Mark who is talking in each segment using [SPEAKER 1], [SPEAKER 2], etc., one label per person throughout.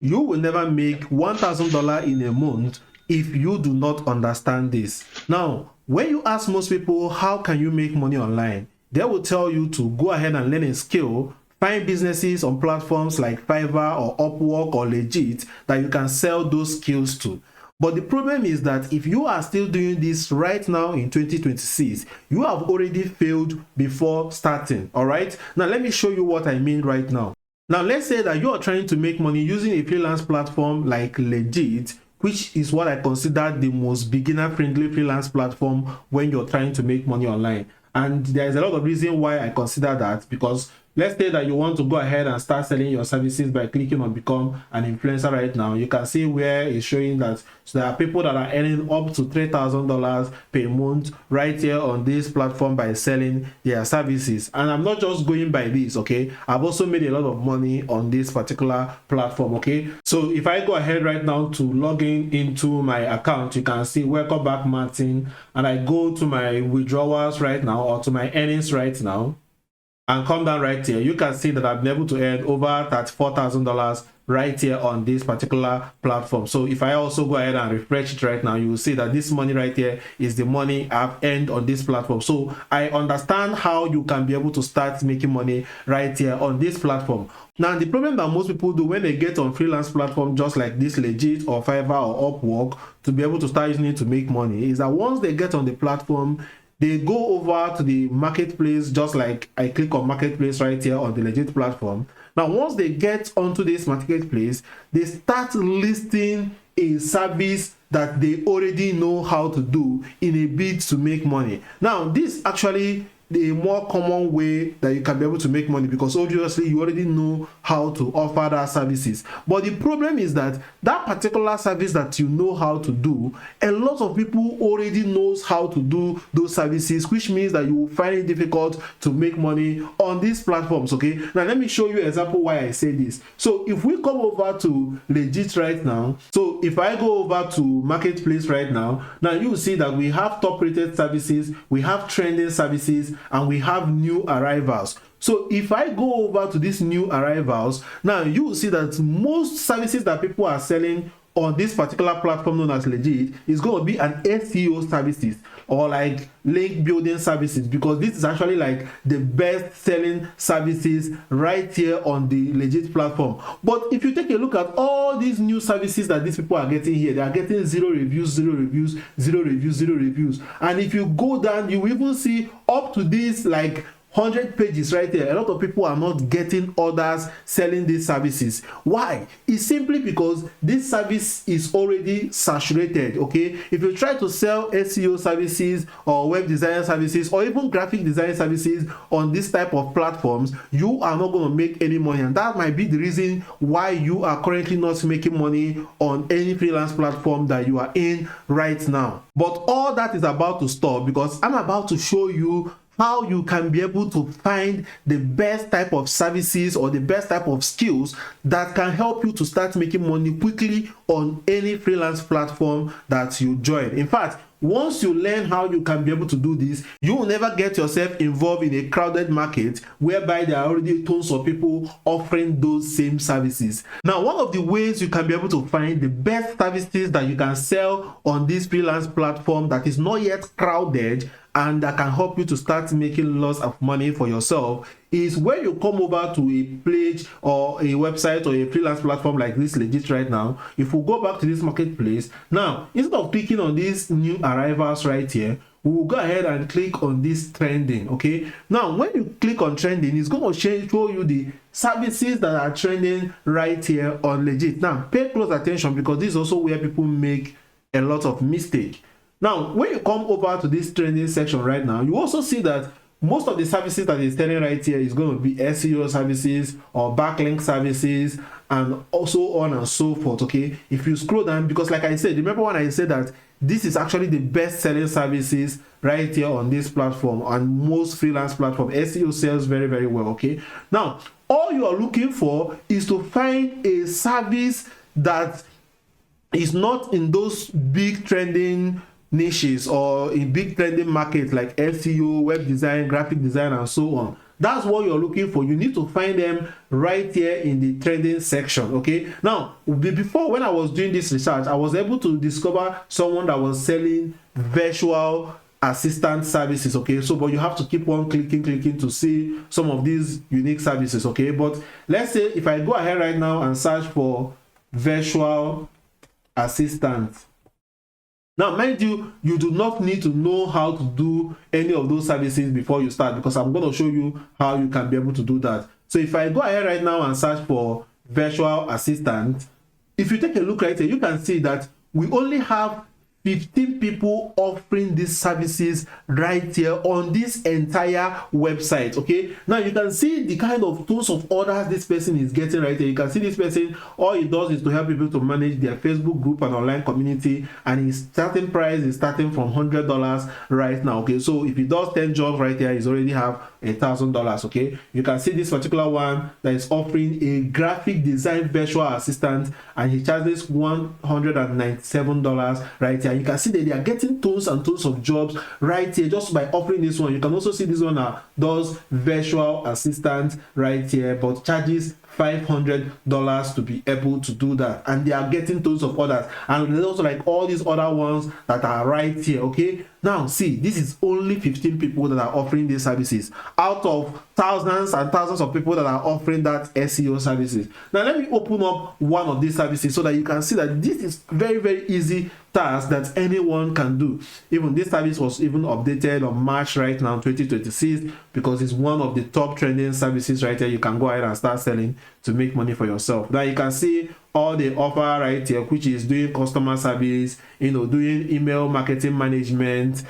[SPEAKER 1] You will never make $1,000 in a month if you do not understand this. Now, when you ask most people, how can you make money online? They will tell you to go ahead and learn a skill, find businesses on platforms like Fiverr or Upwork or Legit that you can sell those skills to. But the problem is that if you are still doing this right now in 2026, you have already failed before starting. All right. Now, let me show you what I mean right now. Now, let's say that you are trying to make money using a freelance platform like Legit, which is what I consider the most beginner-friendly freelance platform when you're trying to make money online. And there's a lot of reason why I consider that, because let's say that you want to go ahead and start selling your services by clicking on become an influencer right now. You can see where it's showing that so there are people that are earning up to $3,000 per month right here on this platform by selling their services. And I'm not just going by this, okay? I've also made a lot of money on this particular platform, okay? So if I go ahead right now to log in into my account, you can see welcome back Martin, and I go to my withdrawals right now or to my earnings right now and come down right here, you can see that I've been able to earn over $34,000 right here on this particular platform. So if I also go ahead and refresh it right now, you will see that this money right here is the money I've earned on this platform. So I understand how you can be able to start making money right here on this platform. Now, the problem that most people do when they get on freelance platform just like this Legit or Fiverr or Upwork to be able to start using it to make money is that once they get on the platform, they go over to the marketplace, just like I click on marketplace right here on the Legit platform. Now, once they get onto this marketplace, they start listing a service that they already know how to do in a bid to make money. Now, this actually the more common way that you can be able to make money, because obviously you already know how to offer that services. But the problem is that that particular service that you know how to do, a lot of people already knows how to do those services, which means that you will find it difficult to make money on these platforms. Okay, now let me show you an example why I say this. So if we come over to Legit right now, so if I go over to marketplace right now, you will see that we have top rated services, we have trending services, and we have new arrivals. So if I go over to these new arrivals, now you will see that most services that people are selling on this particular platform known as Legit is going to be an SEO services or like link building services, because this is actually like the best selling services right here on the Legit platform. But if you take a look at all these new services that these people are getting here, they are getting 0 reviews, 0 reviews, 0 reviews, 0 reviews. And if you go down, you will even see up to this like 100 pages right there. A lot of people are not getting orders selling these services. Why? It's simply because this service is already saturated. Okay, if you try to sell SEO services or web design services or even graphic design services on this type of platforms, you are not going to make any money, and that might be the reason why you are currently not making money on any freelance platform that you are in right now. But all that is about to stop, because I'm about to show you how you can be able to find the best type of services or the best type of skills that can help you to start making money quickly on any freelance platform that you join. In fact, once you learn how you can be able to do this, you will never get yourself involved in a crowded market whereby there are already tons of people offering those same services. Now, one of the ways you can be able to find the best services that you can sell on this freelance platform that is not yet crowded and that can help you to start making lots of money for yourself is when you come over to a page or a website or a freelance platform like this Legit right now. If we go back to this marketplace, now instead of clicking on these new arrivals right here, we will go ahead and click on this trending. Okay, now when you click on trending, it's going to show you the services that are trending right here on Legit. Now pay close attention, because this is also where people make a lot of mistakes. Now when you come over to this trending section right now, you also see that most of the services that is telling right here is going to be SEO services or backlink services and also on and so forth. Okay, if you scroll down, because like I said, remember when I said that this is actually the best selling services right here on this platform, and most freelance platform SEO sells very, very well. Okay, now all you are looking for is to find a service that is not in those big trending niches or in big trending markets like SEO, web design, graphic design, and so on. that's what you're looking for, you need to find them right here in the trending section. Okay, now before, when I was doing this research, I was able to discover someone that was selling virtual assistant services. Okay, so but you have to keep on clicking to see some of these unique services. Okay, but let's say if I go ahead right now and search for virtual assistant. Now, mind you, you do not need to know how to do any of those services before you start, because I'm going to show you how you can be able to do that. So if I go ahead right now and search for virtual assistant, if you take a look right here, you can see that we only have 15 people offering these services right here on this entire website. Okay, now you can see the kind of tons of orders this person is getting right here. You can see this person, all he does is to help people to manage their Facebook group and online community, and his starting price is starting from $100 right now. Okay, so if he does 10 jobs right here, he's already have $1,000. Okay, you can see this particular one that is offering a graphic design virtual assistant, and he charges $197 right here. You can see that they are getting tons and tons of jobs right here just by offering this one. You can also see this one that does virtual assistant right here, but charges $500 to be able to do that, and they are getting tons of orders. And there's also like all these other ones that are right here. Okay, now see, this is only 15 people that are offering these services out of thousands and thousands of people that are offering that SEO services. Now let me open up one of these services so that you can see that this is very easy task that anyone can do. Even this service was even updated on March right now 2026, because it's one of the top trending services right here. You can go ahead and start selling to make money for yourself. Now you can see all they offer right here, which is doing customer service, you know, doing email marketing management,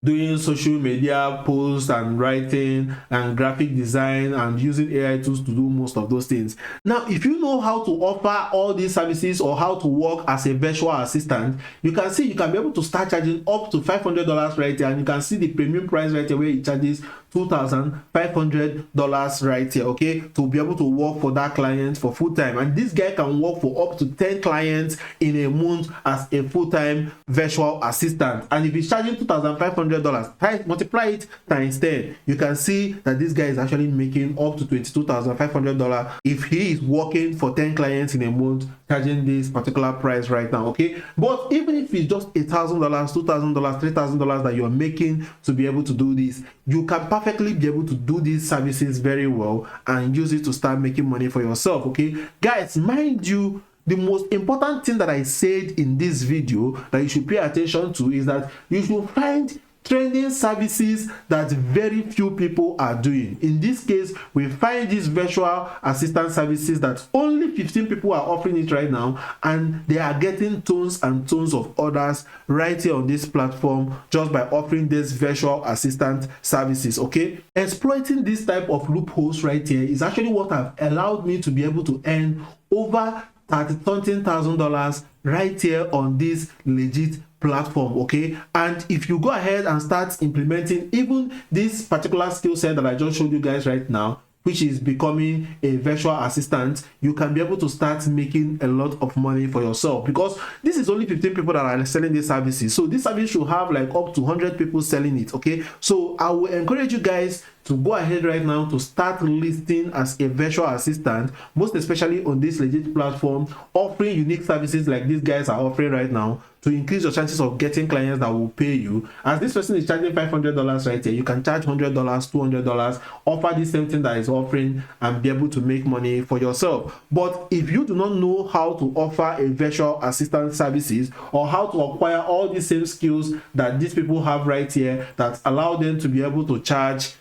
[SPEAKER 1] doing social media posts and writing and graphic design, and using AI tools to do most of those things. Now, if you know how to offer all these services or how to work as a virtual assistant, you can see you can be able to start charging up to $500 right here, and you can see the premium price right here where it charges $2,500 right here. Okay, to be able to work for that client for full time, and this guy can work for up to 10 clients in a month as a full-time virtual assistant. And if he's charging $2,500, multiply it times 10, you can see that this guy is actually making up to $22,500 if he is working for 10 clients in a month, charging this particular price right now. Okay, but even if it's just $1,000, $2,000, $3,000 that you're making to be able to do this, you can perfectly be able to do these services very well and use it to start making money for yourself. Okay, guys, mind you, the most important thing that I said in this video that you should pay attention to is that you should find trending services that very few people are doing. In this case, we find these virtual assistant services that only 15 people are offering it right now, and they are getting tons and tons of orders right here on this platform just by offering this virtual assistant services. Okay, exploiting this type of loopholes right here is actually what have allowed me to be able to earn over $30,000 right here on this legit platform. Okay, and if you go ahead and start implementing even this particular skill set that I just showed you guys right now, which is becoming a virtual assistant, you can be able to start making a lot of money for yourself, because this is only 15 people that are selling these services. So this service should have like up to 100 people selling it. Okay, so I will encourage you guys to go ahead right now to start listing as a virtual assistant, most especially on this legit platform, offering unique services like these guys are offering right now, to increase your chances of getting clients that will pay you. As this person is charging $500 right here, you can charge $100, $200, offer the same thing that is offering, and be able to make money for yourself. But if you do not know how to offer a virtual assistant services, or how to acquire all the same skills that these people have right here that allow them to be able to charge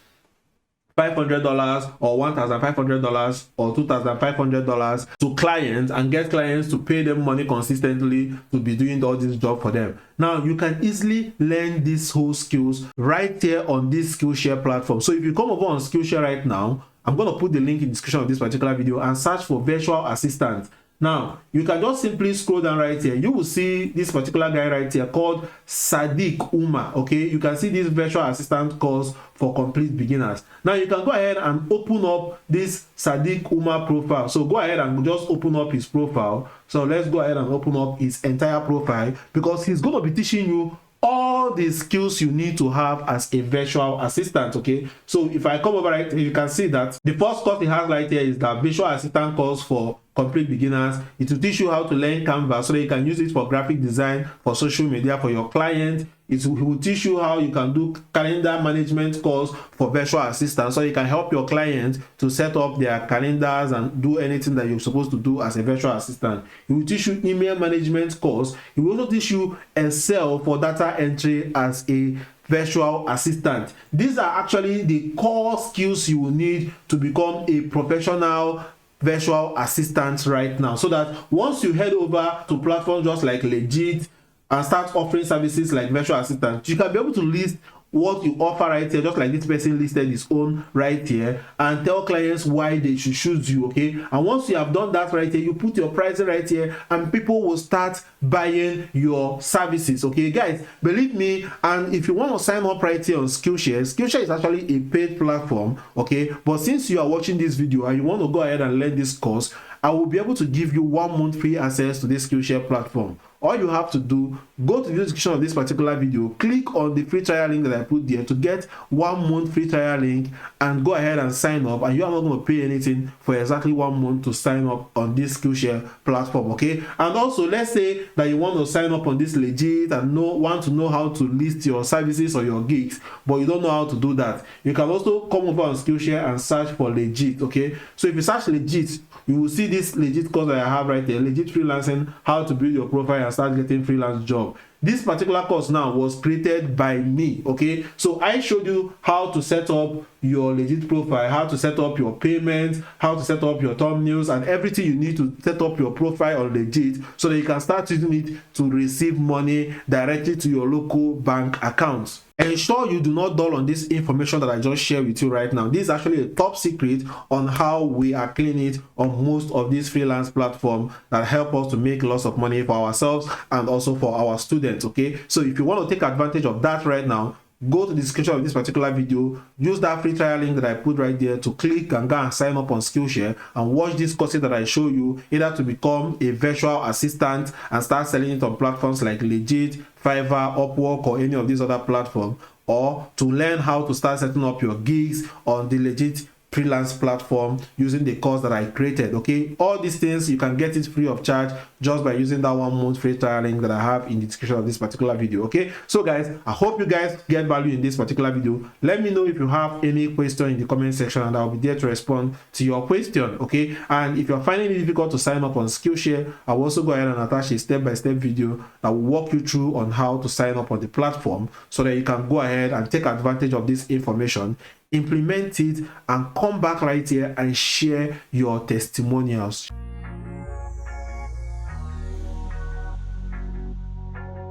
[SPEAKER 1] $500 or $1,500 or $2,500 to clients and get clients to pay them money consistently to be doing all this job for them. Now you can easily learn these whole skills right here on this Skillshare platform. So if you come over on Skillshare right now, I'm going to put the link in the description of this particular video, and search for virtual assistant. Now you can just simply scroll down right here. You will see this particular guy right here called Sadiq Umar. Okay, you can see this virtual assistant course for complete beginners. Now you can go ahead and open up this Sadiq Umar profile. So go ahead and just open up his profile. So let's go ahead and open up his entire profile, because he's going to be teaching you all all the skills you need to have as a virtual assistant. Okay, so if I come over right here, you can see that the first course it has right here is the virtual assistant course for complete beginners. It will teach you how to learn Canva so that you can use it for graphic design, for social media, for your client. It will teach you how you can do calendar management course for virtual assistants, so you can help your clients to set up their calendars and do anything that you're supposed to do as a virtual assistant. It will teach you email management course. It will also teach you Excel for data entry as a virtual assistant. These are actually the core skills you will need to become a professional virtual assistant right now, so that once you head over to platforms just like Legit and start offering services like virtual assistant, you can be able to list what you offer right here, just like this person listed his own right here, and tell clients why they should choose you. Okay, and once you have done that right here, you put your pricing right here and people will start buying your services. Okay guys, believe me, and if you want to sign up right here on Skillshare is actually a paid platform. Okay, but since you are watching this video and you want to go ahead and learn this course, I will be able to give you 1 month free access to this Skillshare platform. All you have to do, go to the description of this particular video, click on the free trial link that I put there to get 1 month free trial link, and go ahead and sign up, and you are not going to pay anything for exactly 1 month to sign up on this Skillshare platform. Okay, and also let's say that you want to sign up on this Legit and want to know how to list your services or your gigs, but you don't know how to do that. You can also come over on Skillshare and search for Legit. Okay, so if you search Legit, you will see this Legit course that I have right there, Legit Freelancing, how to build your profile and start getting freelance job. This particular course now was created by me. Okay, so I showed you how to set up your Legit profile, how to set up your payments, how to set up your thumbnails, and everything you need to set up your profile on Legit so that you can start using it to receive money directly to your local bank accounts. Ensure you do not dull on this information that I just shared with you right now. This is actually a top secret on how we are cleaning it on most of these freelance platforms that help us to make lots of money for ourselves and also for our students. Okay, so if you want to take advantage of that right now, go to the description of this particular video, use that free trial link that I put right there to click and go and sign up on Skillshare and watch these courses that I show you, either to become a virtual assistant and start selling it on platforms like Legit, Fiverr, Upwork, or any of these other platforms, or to learn how to start setting up your gigs on the Legit freelance platform using the course that I created. Okay, all these things you can get it free of charge just by using that 1 month free trial link that I have in the description of this particular video. Okay, so guys, I hope you guys get value in this particular video. Let me know if you have any question in the comment section and I'll be there to respond to your question. Okay, and if you're finding it difficult to sign up on Skillshare, I'll also go ahead and attach a step-by-step video that will walk you through on how to sign up on the platform so that you can go ahead and take advantage of this information, implement it, and come back right here and share your testimonials.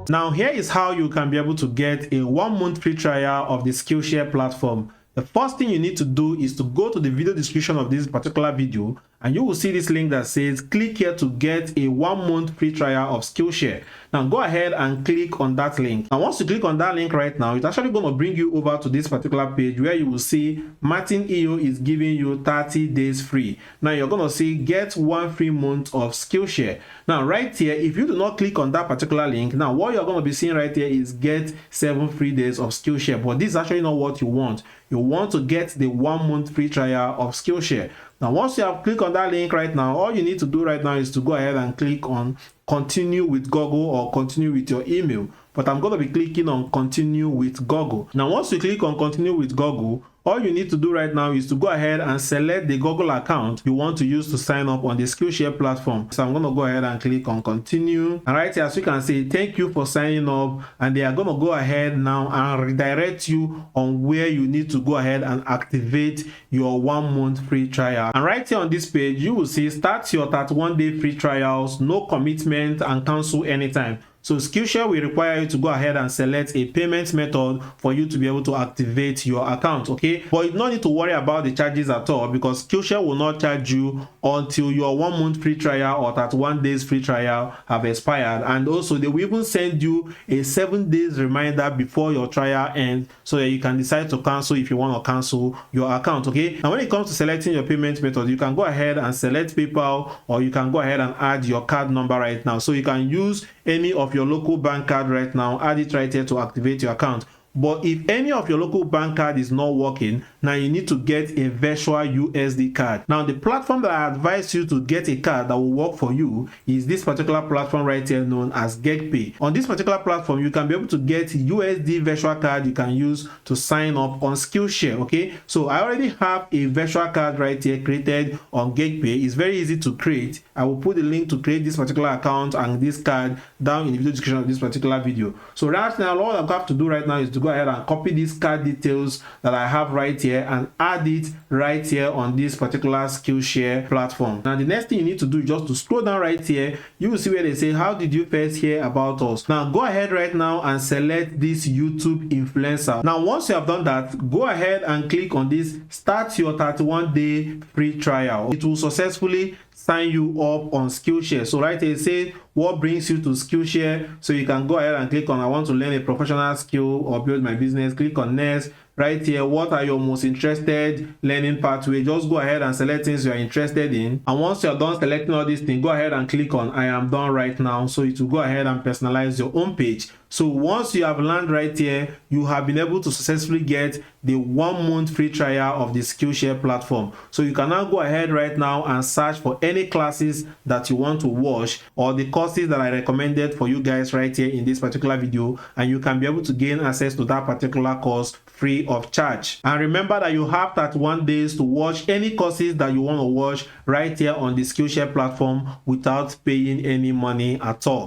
[SPEAKER 1] Now here is how you can be able to get a 1 month free trial of the Skillshare platform. The first thing you need to do is to go to the video description of this particular video and you will see this link that says click here to get a 1 month free trial of Skillshare. Now go ahead and click on that link. And once you click on that link right now, it's actually going to bring you over to this particular page where you will see Martin Iyooh is giving you 30 days free. Now you're going to see get 1 free month of Skillshare. Now right here, if you do not click on that particular link, now what you're going to be seeing right here is get 7 free days of Skillshare. But this is actually not what you want. You want to get the 1 month free trial of Skillshare. Now once you have clicked on that link right now, all you need to do right now is to go ahead and click on continue with Google or continue with your email. But I'm going to be clicking on continue with Google. Now once you click on continue with Google, all you need to do right now is to go ahead and select the Google account you want to use to sign up on the Skillshare platform. So I'm going to go ahead and click on continue. And right here, as you can see, thank you for signing up. And they are going to go ahead now and redirect you on where you need to go ahead and activate your 1 month free trial. And right here on this page, you will see start your 31 day free trials, no commitment, and cancel anytime. So Skillshare will require you to go ahead and select a payment method for you to be able to activate your account. Okay, but you don't need to worry about the charges at all because Skillshare will not charge you until your 1 month free trial or 31 days free trial have expired. And also they will even send you a 7 days reminder before your trial ends so that you can decide to cancel if you want to cancel your account. Okay, and when it comes to selecting your payment method, you can go ahead and select PayPal, or you can go ahead and add your card number right now. So you can use any of your local bank card right now, add it right here to activate your account. But if any of your local bank card is not working, now you need to get a virtual USD card. Now the platform that I advise you to get a card that will work for you is this particular platform right here known as GetPay. On this particular platform, you can be able to get USD virtual card you can use to sign up on Skillshare. Okay, so I already have a virtual card right here created on GetPay. It's very easy to create. I will put the link to create this particular account and this card down in the video description of this particular video. So right now, all I have to do right now is to go ahead and copy these card details that I have right here and add it right here on this particular Skillshare platform. Now the next thing you need to do is just to scroll down right here. You will see where they say, how did you first hear about us? Now go ahead right now and select this YouTube influencer. Now once you have done that, go ahead and click on this start your 31-day free trial. It will successfully sign you up on Skillshare. So right here it says what brings you to Skillshare, so you can go ahead and click on I want to learn a professional skill or build my business. Click on next. Right here, what are your most interested learning pathway? Just go ahead and select things you are interested in, and once you're done selecting all these things, go ahead and click on I am done right now, so it will go ahead and personalize your own page. So once you have landed right here, you have been able to successfully get the 1 month free trial of the Skillshare platform. So you can now go ahead right now and search for any classes that you want to watch or the courses that I recommended for you guys right here in this particular video, and you can be able to gain access to that particular course free of charge. And remember that you have 31 days to watch any courses that you want to watch right here on the Skillshare platform without paying any money at all.